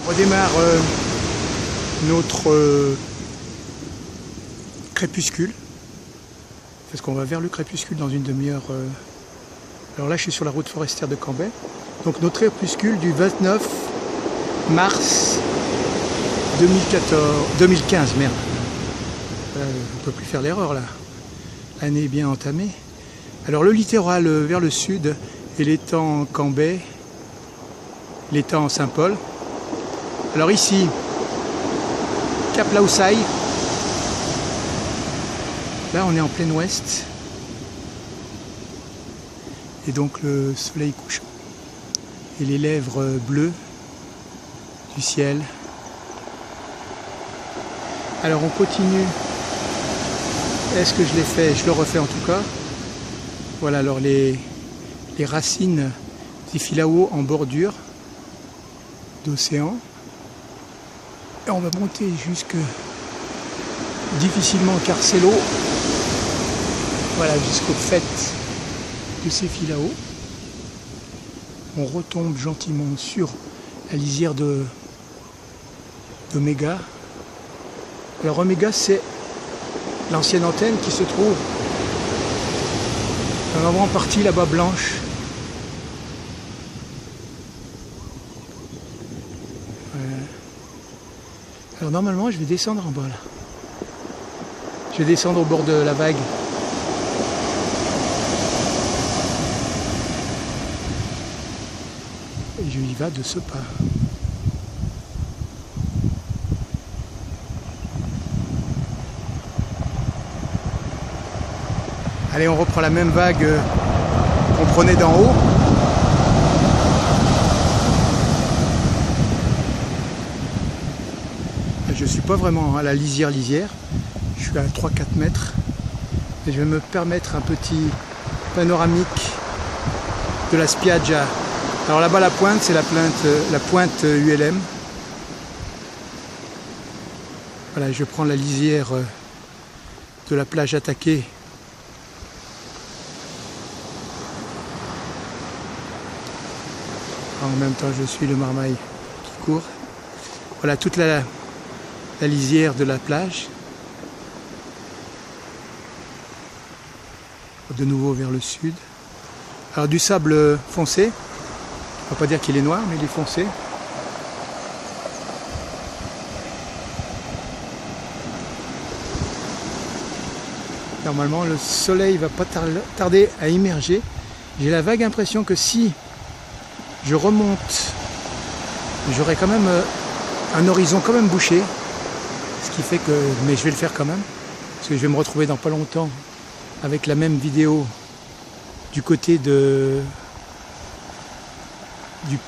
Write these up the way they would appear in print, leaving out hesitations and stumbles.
On redémarre notre crépuscule, parce qu'on va vers le crépuscule dans une demi-heure. Alors là, je suis sur la route forestière de Cambrai. Donc notre crépuscule du 29 mars 2015, merde. On ne peut plus faire l'erreur là. L'année est bien entamée. Alors le littoral vers le sud et l'étang Cambrai, l'étang Saint-Paul. Alors ici, Cap Laoussaï. Là on est en plein ouest. Et donc le soleil couchant. Et les lèvres bleues du ciel. Alors on continue. Est-ce que je l'ai fait? Je le refais en tout cas. Voilà, alors les racines des filao en bordure d'océan. Et on va monter jusque difficilement car c'est l'eau. Voilà, jusqu'au fait de ces filao. On retombe gentiment sur la lisière d'Oméga. Alors Oméga, c'est l'ancienne antenne qui se trouve dans la grande partie là-bas blanche. Voilà. Alors normalement, je vais descendre en bas là. Je vais descendre au bord de la vague. Et je y vais de ce pas. Allez, on reprend la même vague qu'on prenait d'en haut. Je ne suis pas vraiment à la lisière. Je suis à 3-4 mètres. Et je vais me permettre un petit panoramique de la spiaggia. Alors là-bas, la pointe, c'est la pointe ULM. Voilà, je prends la lisière de la plage attaquée. En même temps, je suis le marmaille qui court. Voilà toute la lisière de la plage. De nouveau vers le sud. Alors du sable foncé. On va pas dire qu'il est noir, mais il est foncé. Normalement, le soleil va pas tarder à immerger. J'ai la vague impression que si je remonte, j'aurai quand même un horizon quand même bouché, ce qui fait que, mais je vais le faire quand même, parce que je vais me retrouver dans pas longtemps avec la même vidéo du côté du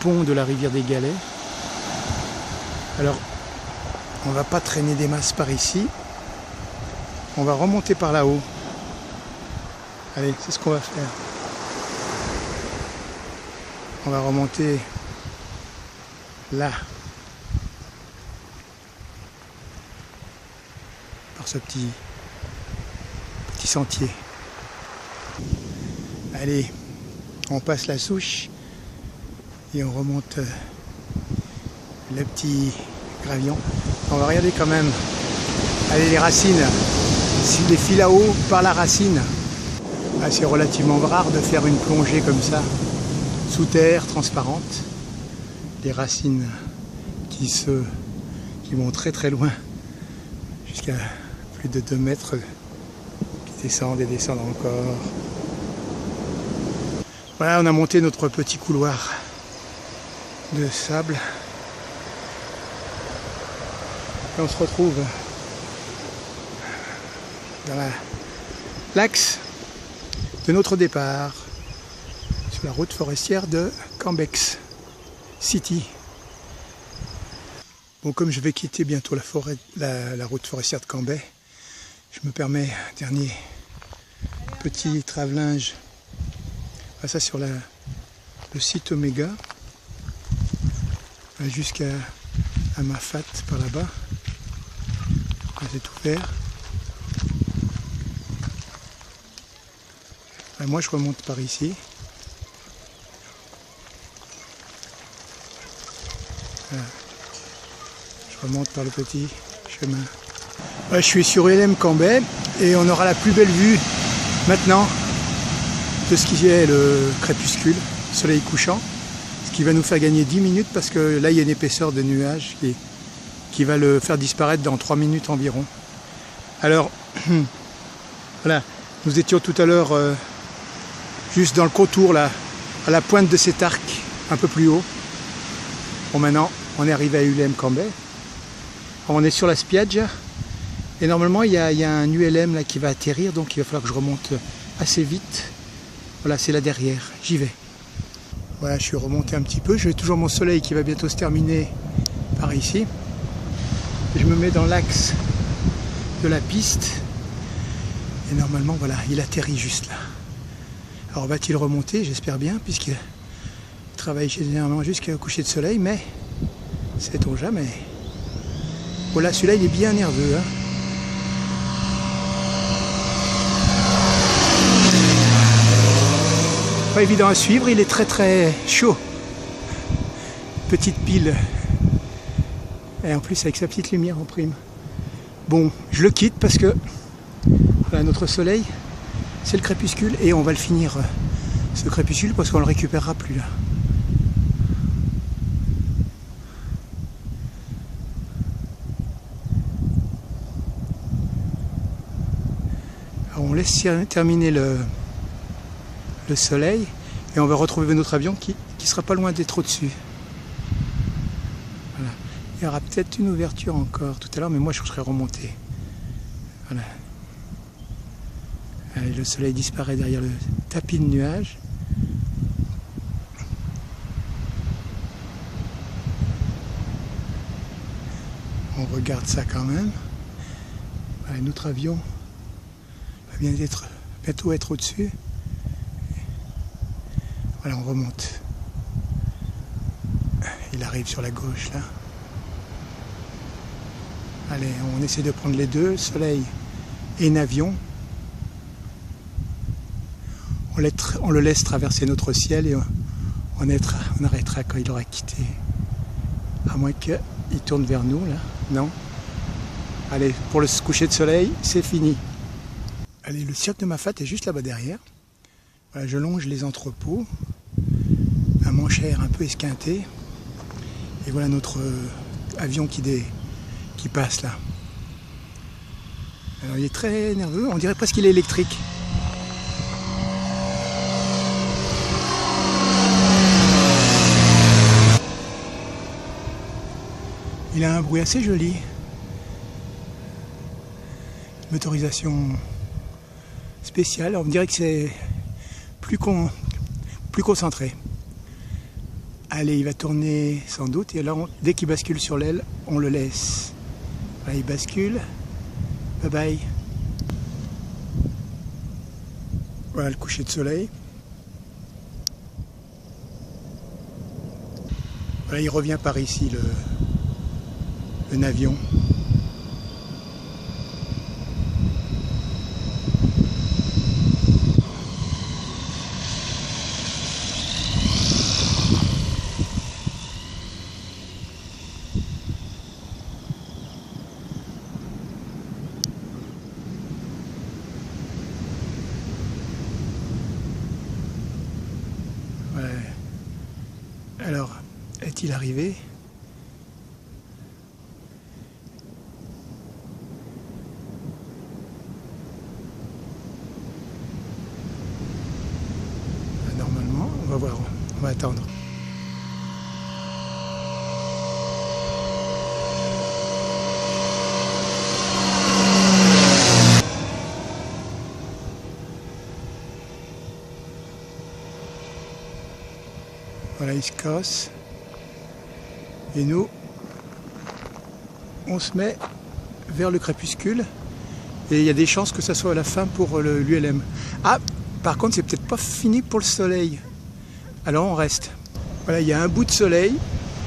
pont de la rivière des Galets. Alors, on va pas traîner des masses par ici, on va remonter par là-haut. Allez, c'est ce qu'on va faire. On va remonter là, par ce petit sentier. Allez, on passe la souche et on remonte le petit gravillon. On va regarder quand même. Allez, les racines, les filao par la racine. Ah, c'est relativement rare de faire une plongée comme ça. Sous terre, transparente, des racines qui vont très très loin, jusqu'à plus de 2 mètres, qui descendent et descendent encore. Voilà, on a monté notre petit couloir de sable. Et on se retrouve dans l'axe de notre départ. La route forestière de Cambrai City. Bon, comme je vais quitter bientôt la route forestière de Cambrai, je me permets un dernier petit travellinge. Ça sur le site Oméga, jusqu'à Mafat par là-bas. C'est tout vert. Moi je remonte par ici. Voilà. Je remonte par le petit chemin. Je suis sur ULM Cambrai et on aura la plus belle vue maintenant de ce qui est le crépuscule, soleil couchant, ce qui va nous faire gagner 10 minutes parce que là il y a une épaisseur de nuages qui va le faire disparaître dans 3 minutes environ. Alors voilà, nous étions tout à l'heure juste dans le contour là, à la pointe de cet arc un peu plus haut. Bon, maintenant on est arrivé à ULM Cambrai. On est sur la spiaggia et normalement il y a un ULM là qui va atterrir, donc il va falloir que je remonte assez vite. Voilà, c'est là derrière, j'y vais. Voilà, je suis remonté un petit peu, j'ai toujours mon soleil qui va bientôt se terminer par ici. Je me mets dans l'axe de la piste et normalement voilà, il atterrit juste là. Alors va-t-il remonter? J'espère bien, puisqu'il travaille généralement jusqu'au coucher de soleil, mais sait-on jamais. Voilà, celui-là il est bien nerveux, hein. Pas évident à suivre, il est très très chaud. Petite pile. Et en plus avec sa petite lumière en prime. Bon, je le quitte parce que voilà, notre soleil, c'est le crépuscule et on va le finir ce crépuscule parce qu'on le récupérera plus là. Alors on laisse terminer le soleil et on va retrouver notre avion qui sera pas loin d'être au-dessus. Voilà. Il y aura peut-être une ouverture encore tout à l'heure, mais moi je serai remonté. Voilà. Allez, le soleil disparaît derrière le tapis de nuages. On regarde ça quand même. Voilà, notre avion va bientôt être au-dessus. Voilà, on remonte. Il arrive sur la gauche là. Allez, on essaie de prendre les deux, soleil et un avion. On le laisse traverser notre ciel et on arrêtera quand il aura quitté. À moins qu'il tourne vers nous là. Non. Allez, pour le coucher de soleil, c'est fini. Allez, le cirque de Mafate est juste là-bas derrière. Voilà, je longe les entrepôts, un manche-air un peu esquinté, et voilà notre avion qui passe là. Alors il est très nerveux, on dirait presque qu'il est électrique. Il a un bruit assez joli. Motorisation spéciale, on dirait que c'est plus concentré. Allez, il va tourner sans doute et là, dès qu'il bascule sur l'aile, on le laisse. Voilà, il bascule. Bye bye. Voilà le coucher de soleil. Voilà, il revient par ici le navion. Ouais. Alors, est-il arrivé? Normalement, on va voir, on va attendre. Voilà, il se casse. Et nous, on se met vers le crépuscule. Et il y a des chances que ça soit la fin pour l'ULM. Ah, par contre, c'est peut-être pas fini pour le soleil. Alors on reste. Voilà, il y a un bout de soleil,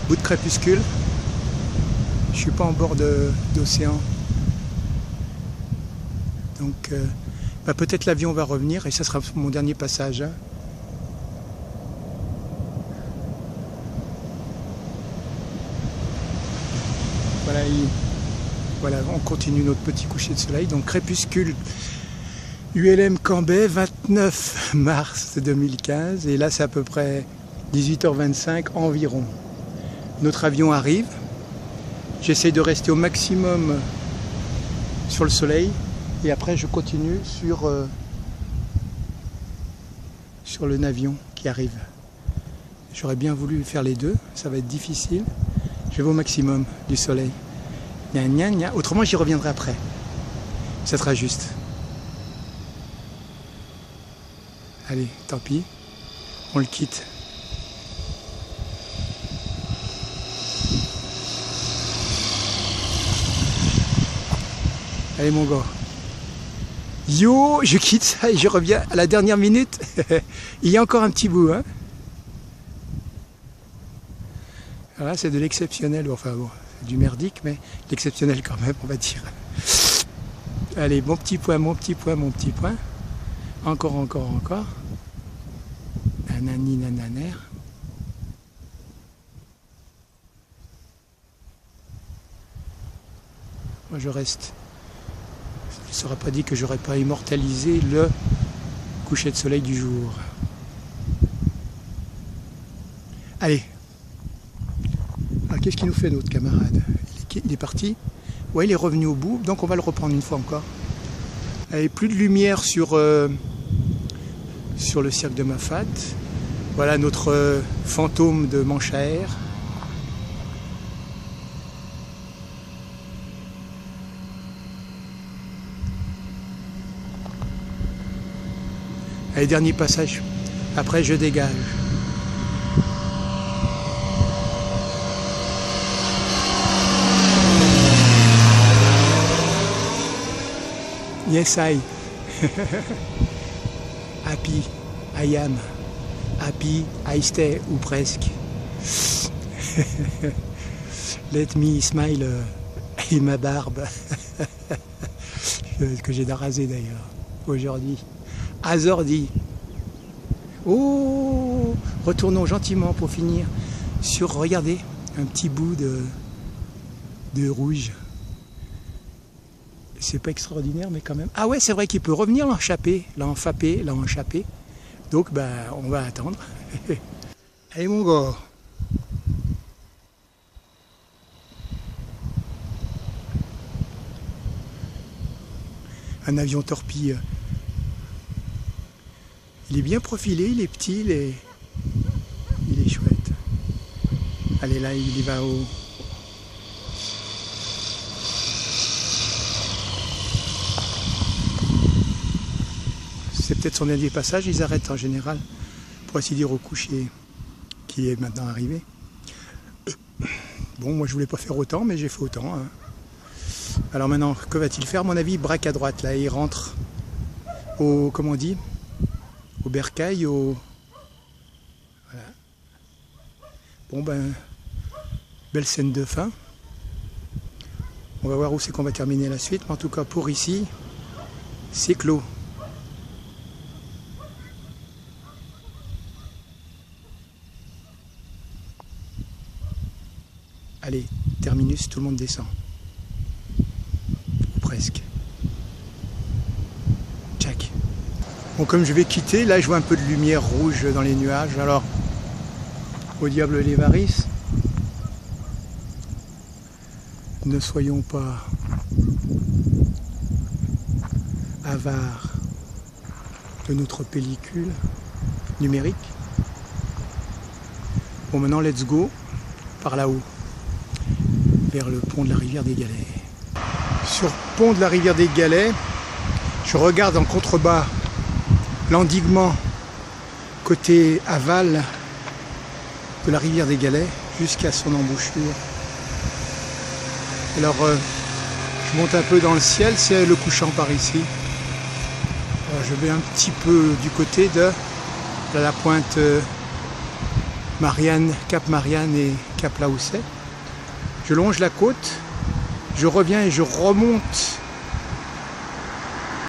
bout de crépuscule. Je suis pas en bord d'océan. Donc, peut-être l'avion va revenir et ça sera mon dernier passage. Hein. Voilà, voilà, on continue notre petit coucher de soleil. Donc crépuscule ULM Cambay, 29 mars 2015. Et là, c'est à peu près 18h25 environ. Notre avion arrive. J'essaye de rester au maximum sur le soleil. Et après, je continue sur le navion qui arrive. J'aurais bien voulu faire les deux. Ça va être difficile. Je vais au maximum du soleil. Gna, gna, gna. Autrement, j'y reviendrai après. Ça sera juste. Allez, tant pis. On le quitte. Allez mon gars. Yo, je quitte ça et je reviens à la dernière minute. Il y a encore un petit bout, hein. Voilà, c'est de l'exceptionnel. Enfin bon, c'est du merdique, mais l'exceptionnel quand même, on va dire. Allez, mon petit point, mon petit point, mon petit point. Encore, encore, encore. Nanani, nananer. Moi, je reste. Il ne sera pas dit que j'aurais pas immortalisé le coucher de soleil du jour. Allez. Alors, qu'est-ce qu'il nous fait notre camarade? Il est parti? Ouais, il est revenu au bout, donc on va le reprendre une fois encore. Allez, plus de lumière sur le cirque de Mafat. Voilà notre fantôme de manche à air. Allez, dernier passage. Après, je dégage. Yes, I. Happy, I am. Happy, I stay, ou presque. Let me smile in ma barbe. Que j'ai rasé d'ailleurs, aujourd'hui. Azordi. Oh, retournons gentiment pour finir sur, regardez, un petit bout de rouge. C'est pas extraordinaire, mais quand même. Ah ouais, c'est vrai qu'il peut revenir l'enchappé, l'enchappé. Donc, bah, on va attendre. Allez, mon gars. Un avion torpille. Il est bien profilé, il est petit, il est chouette. Allez, là, il y va au... C'est peut-être son dernier passage, ils arrêtent en général, pour ainsi dire au coucher qui est maintenant arrivé. Bon, moi je voulais pas faire autant, mais j'ai fait autant. Hein. Alors maintenant, que va-t-il faire? À mon avis, il braque à droite, là, il rentre au, comment on dit, au bercail, au... Voilà. Bon ben, belle scène de fin. On va voir où c'est qu'on va terminer la suite, mais en tout cas pour ici, c'est clos. Allez, terminus, tout le monde descend. Ou presque. Tchac. Bon, comme je vais quitter, là je vois un peu de lumière rouge dans les nuages. Alors, au diable les varices, ne soyons pas avares de notre pellicule numérique. Bon, maintenant, let's go par là-haut, vers le pont de la rivière des Galets. Sur le pont de la rivière des Galets, je regarde en contrebas l'endiguement côté aval de la rivière des Galets jusqu'à son embouchure. Alors je monte un peu dans le ciel, c'est le couchant par ici. Alors, je vais un petit peu du côté de la pointe Marianne, Cap Marianne et Cap Laousset. Je longe la côte, je reviens et je remonte